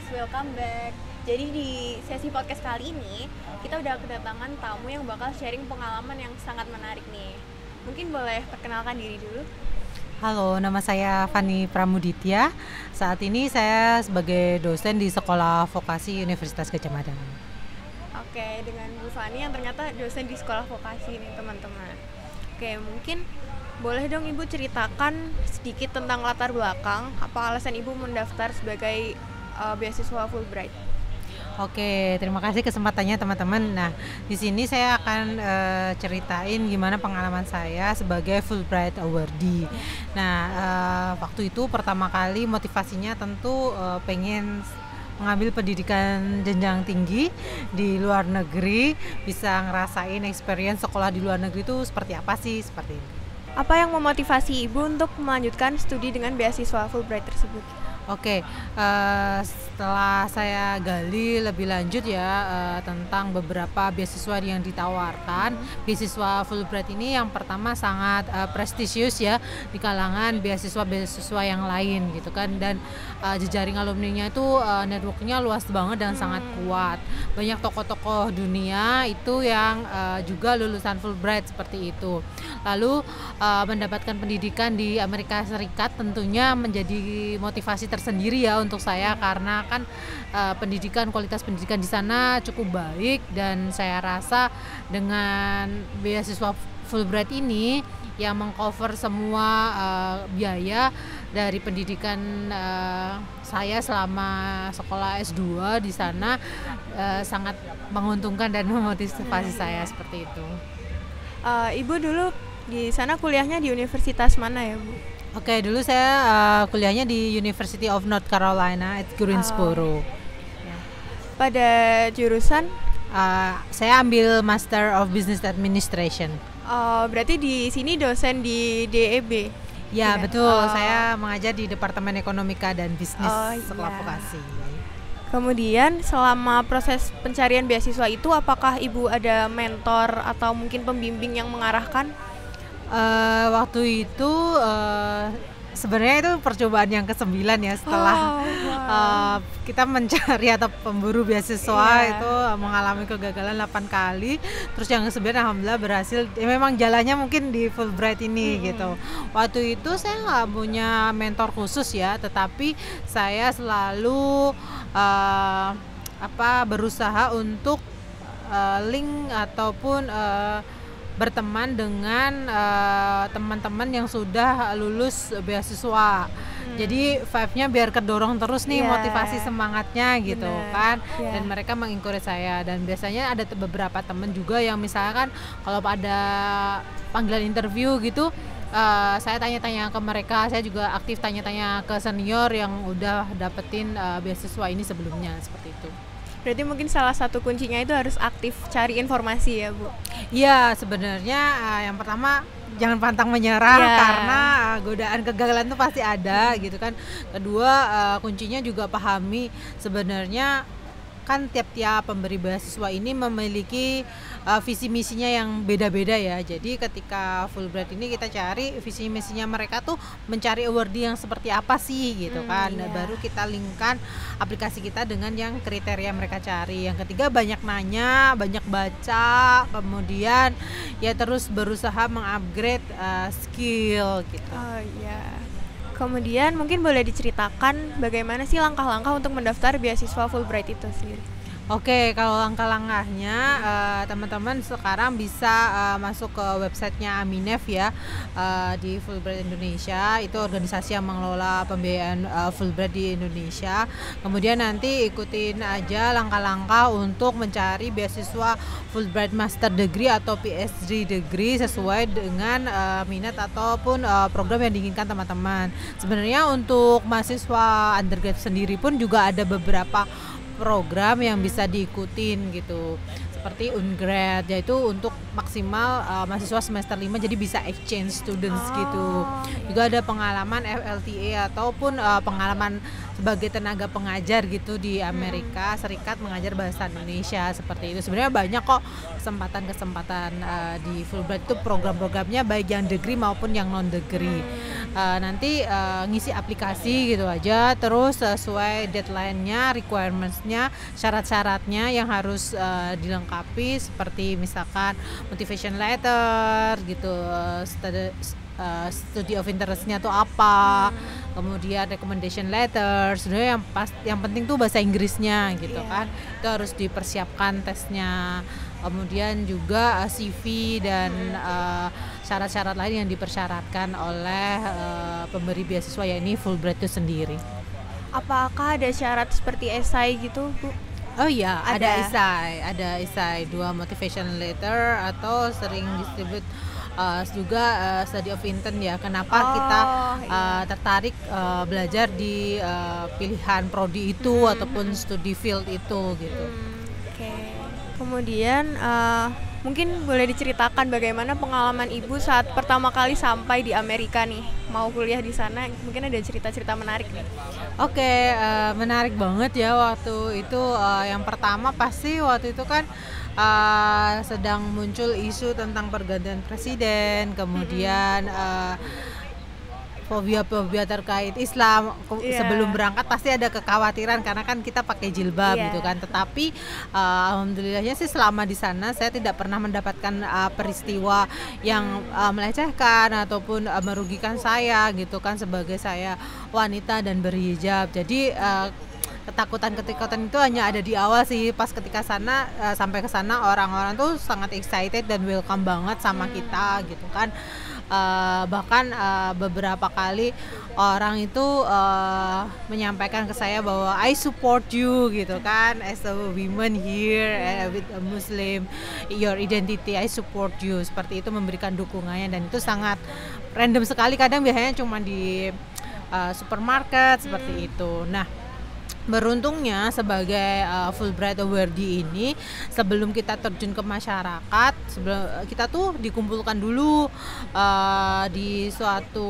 guys, welcome back. Jadi di sesi podcast kali ini kita udah kedatangan tamu yang bakal sharing pengalaman yang sangat menarik nih. Mungkin boleh perkenalkan diri dulu. Halo, nama saya Fani Pramuditya. Saat ini saya sebagai dosen di Sekolah Vokasi Universitas Gadjah Mada. Oke, dengan Bu Fani yang ternyata dosen di Sekolah Vokasi nih teman-teman. Oke, mungkin boleh dong Ibu ceritakan sedikit tentang latar belakang apa alasan Ibu mendaftar sebagai beasiswa Fulbright. Oke, terima kasih kesempatannya teman-teman. Nah, di sini saya akan ceritain gimana pengalaman saya sebagai Fulbright awardee. Nah, waktu itu pertama kali motivasinya tentu pengen mengambil pendidikan jenjang tinggi di luar negeri, bisa ngerasain experience sekolah di luar negeri itu seperti apa sih, seperti ini. Apa yang memotivasi Ibu untuk melanjutkan studi dengan beasiswa Fulbright tersebut? Oke, setelah saya gali lebih lanjut ya tentang beberapa beasiswa yang ditawarkan, beasiswa Fulbright ini yang pertama sangat prestisius ya di kalangan beasiswa-beasiswa yang lain gitu kan, dan jejaring alumninya itu networknya luas banget dan sangat kuat. Banyak tokoh-tokoh dunia itu yang juga lulusan Fulbright seperti itu. Lalu mendapatkan pendidikan di Amerika Serikat tentunya menjadi motivasi tersendiri ya untuk saya, karena kan kualitas pendidikan di sana cukup baik, dan saya rasa dengan beasiswa Fulbright ini yang mengcover semua biaya dari pendidikan saya selama sekolah S2 di sana sangat menguntungkan dan memotivasi saya seperti itu. Ibu dulu di sana kuliahnya di universitas mana ya, Bu? Oke, dulu saya kuliahnya di University of North Carolina at Greensboro. Pada jurusan? Saya ambil Master of Business Administration. Berarti di sini dosen di DEB? Ya, betul. Saya mengajar di Departemen Ekonomika dan Bisnis Sekolah Vokasi. Kemudian selama proses pencarian beasiswa itu, apakah Ibu ada mentor atau mungkin pembimbing yang mengarahkan? Waktu itu sebenarnya itu percobaan yang ke-9 ya, setelah kita mencari atau pemburu beasiswa itu mengalami kegagalan 8 kali. Terus yang ke-9 alhamdulillah berhasil. Memang jalannya mungkin di Fulbright ini gitu. Waktu itu saya nggak punya mentor khusus ya, tetapi saya selalu berusaha untuk link ataupun berteman dengan teman-teman yang sudah lulus beasiswa. Jadi vibe-nya biar kedorong terus nih, motivasi semangatnya gitu. Bener. Kan. Dan mereka mengencourage saya, dan biasanya ada beberapa teman juga yang misalkan kalau ada panggilan interview gitu, saya tanya-tanya ke mereka. Saya juga aktif tanya-tanya ke senior yang udah dapetin beasiswa ini sebelumnya, seperti itu. Berarti mungkin salah satu kuncinya itu harus aktif cari informasi ya, Bu? Iya, sebenarnya yang pertama jangan pantang menyerah, karena godaan kegagalan itu pasti ada gitu kan. Kedua, kuncinya juga pahami sebenarnya kan tiap-tiap pemberi beasiswa ini memiliki visi misinya yang beda-beda ya. Jadi ketika Fulbright ini kita cari visi misinya mereka tuh mencari awardee yang seperti apa sih gitu kan. Baru kita linkkan aplikasi kita dengan yang kriteria mereka cari. Yang ketiga, banyak nanya, banyak baca, kemudian ya terus berusaha mengupgrade skill gitu. Kemudian mungkin boleh diceritakan bagaimana sih langkah-langkah untuk mendaftar beasiswa Fulbright itu sendiri? Oke, kalau langkah-langkahnya teman-teman sekarang bisa masuk ke websitenya Aminef ya, di Fulbright Indonesia. Itu organisasi yang mengelola pembiayaan Fulbright di Indonesia. Kemudian nanti ikutin aja langkah-langkah untuk mencari beasiswa Fulbright Master Degree atau PhD Degree sesuai dengan minat ataupun program yang diinginkan teman-teman. Sebenarnya untuk mahasiswa undergrad sendiri pun juga ada beberapa program yang bisa diikutin gitu, seperti Ungrad, yaitu untuk maksimal mahasiswa semester 5, jadi bisa exchange students gitu. Juga ada pengalaman FLTA ataupun pengalaman sebagai tenaga pengajar gitu di Amerika Serikat mengajar bahasa Indonesia, seperti itu. Sebenarnya banyak kok kesempatan-kesempatan di Fulbright itu, program-programnya baik yang degree maupun yang non degree. nanti ngisi aplikasi gitu aja, terus sesuai deadline-nya, requirements-nya, syarat-syaratnya yang harus dilengkapi seperti misalkan motivation letter gitu, study of interest-nya tuh apa, kemudian recommendation letter. Sebenarnya yang penting tuh bahasa Inggrisnya gitu kan, itu harus dipersiapkan tesnya. Kemudian juga CV dan syarat-syarat lain yang dipersyaratkan oleh pemberi beasiswa, yakni Fulbright itu sendiri. Apakah ada syarat seperti esai gitu, Bu? Oh iya, ada esai 2 motivation letter, atau sering disebut juga study of intent ya. Kenapa kita tertarik belajar di pilihan prodi itu ataupun studi field itu gitu. Oke. Kemudian mungkin boleh diceritakan bagaimana pengalaman Ibu saat pertama kali sampai di Amerika nih, mau kuliah di sana. Mungkin ada cerita-cerita menarik nih. Oke, menarik banget ya waktu itu. Yang pertama pasti waktu itu kan sedang muncul isu tentang pergantian presiden, kemudian fobia-fobia terkait Islam. Sebelum berangkat pasti ada kekhawatiran karena kan kita pakai jilbab gitu kan. Tetapi alhamdulillahnya sih selama di sana saya tidak pernah mendapatkan peristiwa yang melecehkan ataupun merugikan saya gitu kan, sebagai saya wanita dan berhijab. Jadi ketakutan itu hanya ada di awal sih. Pas ketika sampai ke sana orang-orang tuh sangat excited dan welcome banget sama kita gitu kan. Bahkan beberapa kali orang itu menyampaikan ke saya bahwa I support you gitu kan, as a woman here with a Muslim, your identity, I support you, seperti itu, memberikan dukungannya. Dan itu sangat random sekali, kadang biasanya cuma di supermarket seperti itu. Nah, beruntungnya sebagai Fulbright awardee ini, sebelum kita terjun ke masyarakat, kita tuh dikumpulkan dulu di suatu,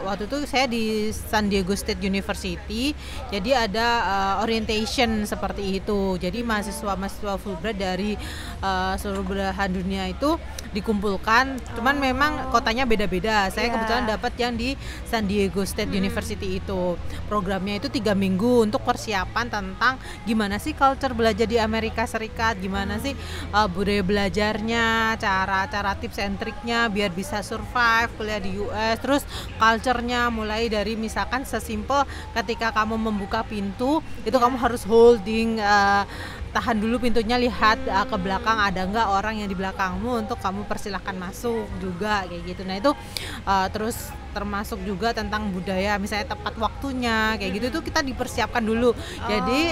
waktu itu saya di San Diego State University. Jadi ada orientation seperti itu. Jadi mahasiswa Fulbright dari seluruh belahan dunia itu dikumpulkan. Cuman memang kotanya beda-beda. Saya kebetulan dapat yang di San Diego State University itu. Programnya itu 3 minggu untuk persiapan tentang gimana sih culture belajar di Amerika Serikat, gimana sih budaya belajarnya, cara tips and triknya biar bisa survive kuliah di US. Terus culture-nya mulai dari misalkan sesimpel ketika kamu membuka pintu itu kamu harus holding, tahan dulu pintunya, lihat ke belakang ada nggak orang yang di belakangmu untuk kamu persilahkan masuk juga, kayak gitu. Nah itu terus termasuk juga tentang budaya, misalnya tepat waktunya kayak gitu, tuh kita dipersiapkan dulu. Jadi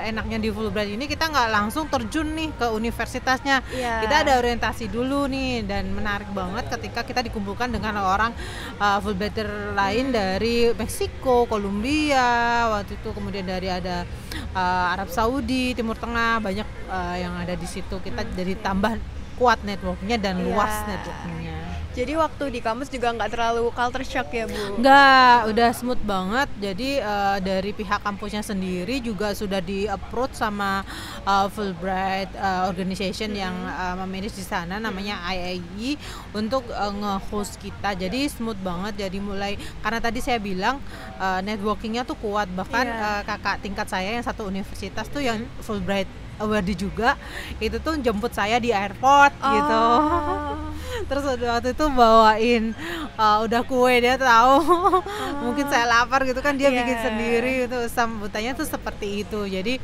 enaknya di Fulbright ini kita nggak langsung terjun nih ke universitasnya, kita ada orientasi dulu nih. Dan menarik banget ketika kita dikumpulkan dengan orang Fulbrighter lain dari Meksiko, Kolombia waktu itu, kemudian dari ada Arab Saudi, Timur Tengah, banyak yang ada di situ. Kita jadi tambah kuat networknya dan luas networknya. Jadi waktu di kampus juga nggak terlalu culture shock ya, Bu? Nggak, udah smooth banget. Jadi dari pihak kampusnya sendiri juga sudah di-approach sama Fulbright organization yang memanage di sana, namanya IAE, untuk nge-host kita. Jadi smooth banget. Jadi mulai, karena tadi saya bilang networkingnya tuh kuat. Bahkan kakak tingkat saya yang satu universitas tuh yang Fulbright awardee juga, itu tuh jemput saya di airport gitu. Terus waktu itu bawain udah kue, dia tahu mungkin saya lapar gitu kan, dia bikin sendiri itu. Sambutannya tuh seperti itu. Jadi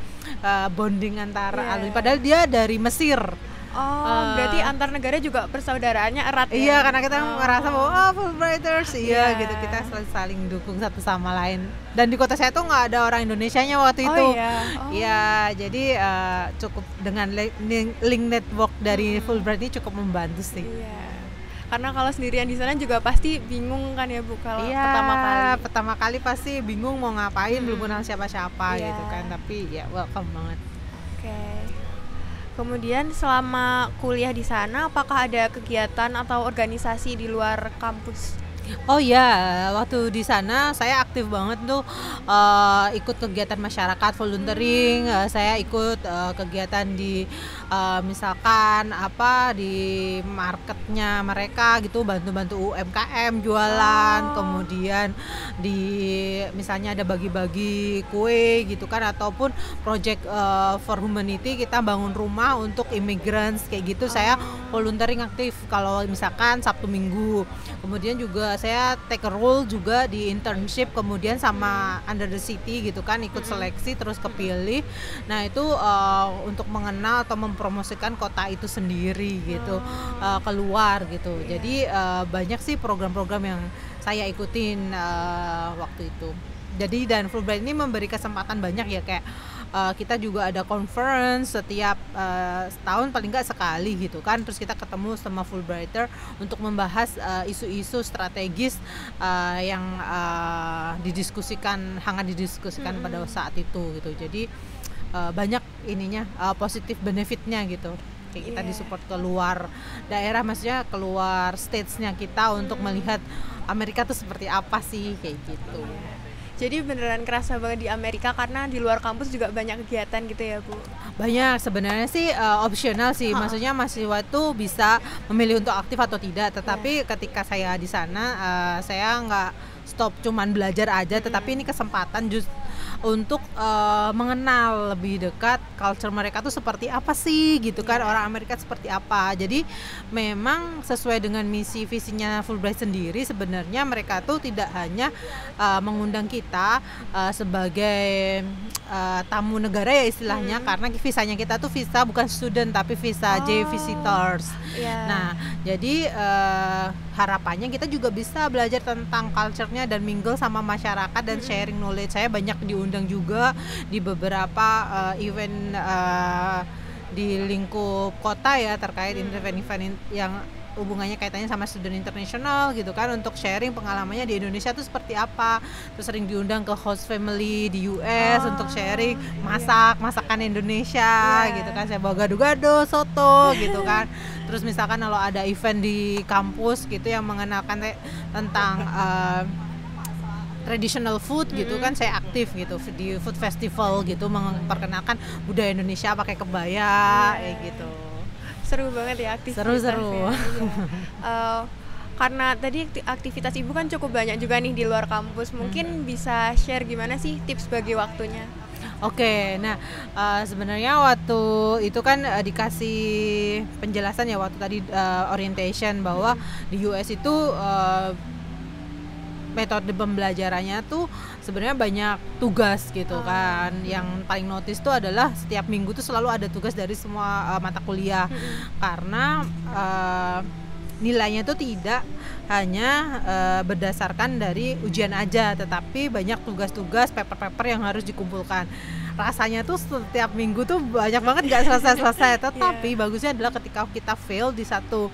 bonding antara alumni, padahal dia dari Mesir. Berarti antar negara juga persaudaraannya erat ya? Iya, karena kita ngerasa bahwa Fulbrighters, gitu, kita saling dukung satu sama lain. Dan di kota saya tuh nggak ada orang Indonesianya waktu itu. Iya, jadi cukup dengan link network dari Fulbright ini cukup membantu sih. Karena kalau sendirian di sana juga pasti bingung kan ya, Bu, kalau pertama kali pasti bingung mau ngapain, belum kenal siapa-siapa gitu kan. Tapi ya welcome banget. Kemudian selama kuliah di sana, apakah ada kegiatan atau organisasi di luar kampus? Oh ya, waktu di sana saya aktif banget tuh, ikut kegiatan masyarakat, volunteering, saya ikut, kegiatan di, misalkan apa, di marketnya mereka gitu, bantu-bantu UMKM jualan, Oh, kemudian di misalnya ada bagi-bagi kue gitu kan, ataupun project, for humanity, kita bangun rumah untuk immigrants kayak gitu, saya oh, volunteering aktif kalau misalkan Sabtu Minggu. Kemudian juga saya take a role juga di internship, kemudian sama Under the City gitu kan, ikut mm-mm, seleksi terus mm-mm. kepilih. Nah itu untuk mengenal atau mempromosikan kota itu sendiri gitu, Oh, keluar gitu. iya, Jadi banyak sih program-program yang saya ikutin waktu itu. Jadi dan Fulbright ini memberi kesempatan banyak ya, kayak kita juga ada conference setiap setahun paling nggak sekali gitu kan, terus kita ketemu sama Fulbrighter untuk membahas isu-isu strategis yang hangat didiskusikan pada mm-mm, saat itu gitu. Jadi banyak ininya, positif benefitnya gitu, kayak kita iya, disupport keluar daerah, maksudnya keluar states-nya kita untuk mm-mm, melihat Amerika tuh seperti apa sih kayak gitu. iya. Jadi beneran kerasa banget di Amerika karena di luar kampus juga banyak kegiatan gitu ya, Bu. Banyak sebenarnya sih, opsional sih, Ha-ha, maksudnya mahasiswa itu bisa memilih untuk aktif atau tidak, iya, tetapi ketika saya di sana, saya nggak stop cuman belajar aja, tetapi ini mm-mm. kesempatan untuk mengenal lebih dekat culture mereka tuh seperti apa sih gitu kan, Iya, orang Amerika seperti apa. Jadi memang sesuai dengan misi visinya Fulbright sendiri, sebenarnya mereka tuh tidak hanya mengundang kita sebagai tamu negara ya istilahnya, mm-mm. karena visanya kita tuh visa bukan student tapi visa J Oh, visitors. iya, Nah, jadi harapannya kita juga bisa belajar tentang culture-nya dan mingle sama masyarakat dan mm-mm. sharing knowledge. Saya banyak diundang juga di beberapa event di lingkup kota ya, terkait Mm. event-event yang hubungannya kaitannya sama student internasional gitu kan, untuk sharing pengalamannya di Indonesia tuh seperti apa. Terus sering diundang ke host family di US untuk sharing Oh, iya, masakan Indonesia gitu iya. kan. Saya bawa gado-gado, soto gitu kan. Terus misalkan kalau ada event di kampus gitu yang mengenalkan tentang traditional food gitu kan, Mm-mm. saya aktif gitu di food festival gitu, memperkenalkan budaya Indonesia pakai kebaya Iya. kayak gitu. Seru banget ya Seru-seru. aktivitasnya. Iya. Eh, karena tadi aktivitas Ibu kan cukup banyak juga nih di luar kampus. Mungkin bisa share gimana sih tips bagi waktunya? Oke, nah sebenarnya waktu itu kan dikasih penjelasan ya waktu tadi orientation, bahwa di US itu metode pembelajarannya tuh sebenarnya banyak tugas gitu Oh, kan. Yang paling notice tuh adalah setiap minggu tuh selalu ada tugas dari semua mata kuliah, mm-mm. karena nilainya tuh tidak hanya berdasarkan dari ujian aja, tetapi banyak tugas-tugas paper-paper yang harus dikumpulkan. Rasanya tuh setiap minggu tuh banyak banget gak selesai-selesai, tetapi Iya. bagusnya adalah ketika kita fail di satu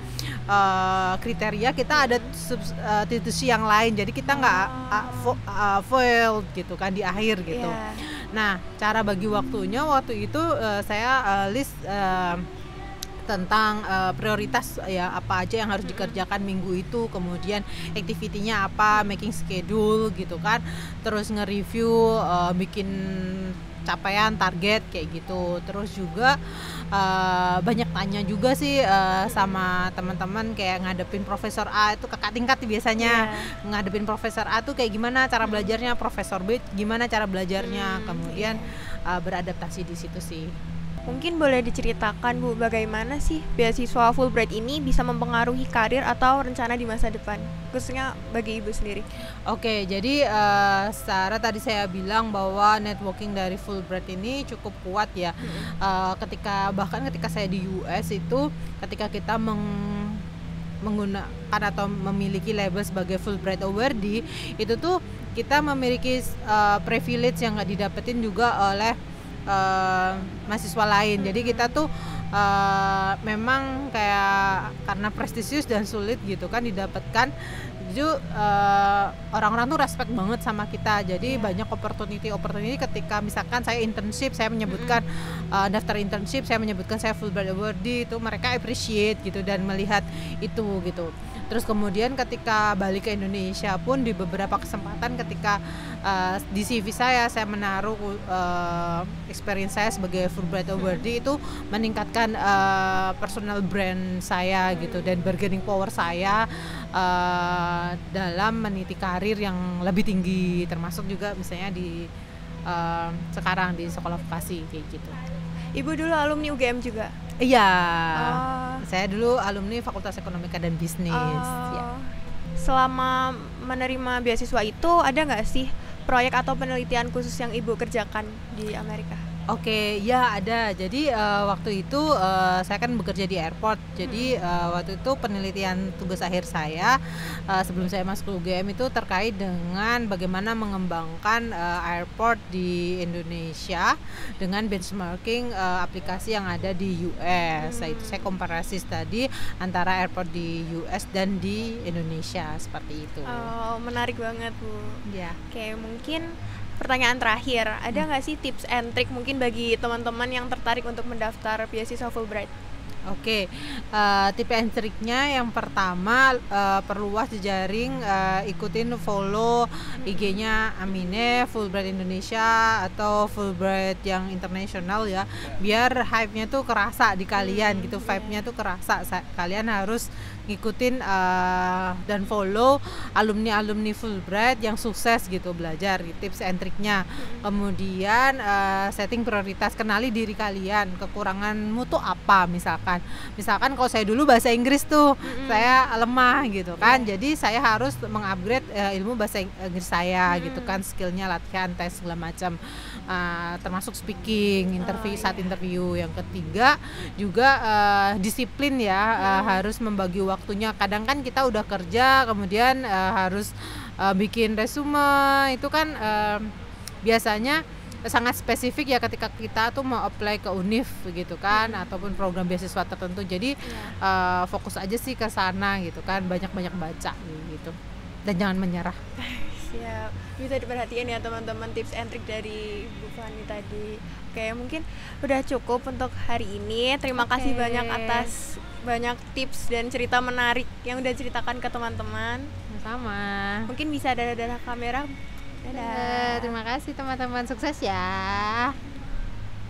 kriteria, kita ada substitusi yang lain, jadi kita nggak Oh, fail gitu kan di akhir gitu. iya. Nah, cara bagi waktunya waktu itu saya list tentang prioritas ya, apa aja yang harus Mm-mm. dikerjakan minggu itu, kemudian activity-nya apa, making schedule gitu kan, terus nge-review, bikin capaian target kayak gitu. Terus juga banyak tanya juga sih sama teman-teman, kayak ngadepin profesor A itu kakak tingkat biasanya, Iya. ngadepin profesor A tuh kayak gimana cara Mm-mm. belajarnya, profesor B gimana cara belajarnya, Iya. kemudian beradaptasi di situ sih. Mungkin boleh diceritakan Bu, bagaimana sih beasiswa Fulbright ini bisa mempengaruhi karir atau rencana di masa depan, khususnya bagi Ibu sendiri? Oke, jadi secara tadi saya bilang bahwa networking dari Fulbright ini cukup kuat ya. Mm-mm. Bahkan ketika saya di US itu, ketika kita menggunakan atau memiliki label sebagai Fulbright awardee, itu tuh kita memiliki privilege yang nggak didapetin juga oleh mahasiswa lain. Jadi kita tuh memang kayak karena prestisius dan sulit gitu kan didapatkan, jadi orang-orang tuh respect banget sama kita. Jadi Iya. banyak opportunity ketika misalkan saya internship, saya menyebutkan Mm-mm. daftar internship, saya menyebutkan saya Fulbright awardee, itu mereka appreciate gitu dan melihat itu gitu. Terus kemudian ketika balik ke Indonesia pun di beberapa kesempatan ketika di CV saya menaruh experience saya sebagai Fulbright awardee itu meningkatkan personal brand saya gitu dan bargaining power saya dalam meniti karir yang lebih tinggi, termasuk juga misalnya di sekarang di sekolah vokasi kayak gitu. Ibu dulu alumni UGM juga? Iya, saya dulu alumni Fakultas Ekonomika dan Bisnis. Ya. Selama menerima beasiswa itu ada nggak sih proyek atau penelitian khusus yang Ibu kerjakan di Amerika? Oke, ya ada. Jadi waktu itu saya kan bekerja di airport. Jadi waktu itu penelitian tugas akhir saya sebelum saya masuk ke UGM itu terkait dengan bagaimana mengembangkan airport di Indonesia dengan benchmarking aplikasi yang ada di US. Itu saya komparasi tadi antara airport di US dan di Indonesia seperti itu. Oh, menarik banget, Bu. Ya. Oke, mungkin pertanyaan terakhir, ada nggak sih tips and trick mungkin bagi teman-teman yang tertarik untuk mendaftar beasiswa Fulbright? Oke, tips and triknya yang pertama perluas jejaring, ikutin follow IG-nya Amine, Fulbright Indonesia atau Fulbright yang internasional ya, biar hype-nya tuh kerasa di kalian gitu, vibe-nya tuh kerasa. Kalian harus ngikutin dan follow alumni Fulbright yang sukses gitu, belajar tips and triknya. Kemudian setting prioritas, kenali diri kalian, kekuranganmu tuh apa misalkan kalau saya dulu bahasa Inggris tuh saya lemah gitu kan, jadi saya harus mengupgrade ilmu bahasa Inggris saya gitu kan, skillnya latihan tes segala macam, termasuk speaking, saat interview. Yang ketiga juga disiplin ya, harus membagi waktunya. Kadang kan kita udah kerja kemudian harus bikin resume, itu kan biasanya sangat spesifik ya ketika kita tuh mau apply ke univ gitu kan, ataupun program beasiswa tertentu. Jadi fokus aja sih ke sana gitu kan, banyak baca gitu dan jangan menyerah. Siap, bisa diperhatikan ya teman-teman tips and trick dari Bu Fani tadi. Oke, mungkin udah cukup untuk hari ini. Terima kasih banyak atas banyak tips dan cerita menarik yang udah ceritakan ke teman-teman. Sama. Mungkin bisa dadah kamera. Dadah. Terima kasih teman-teman, sukses ya.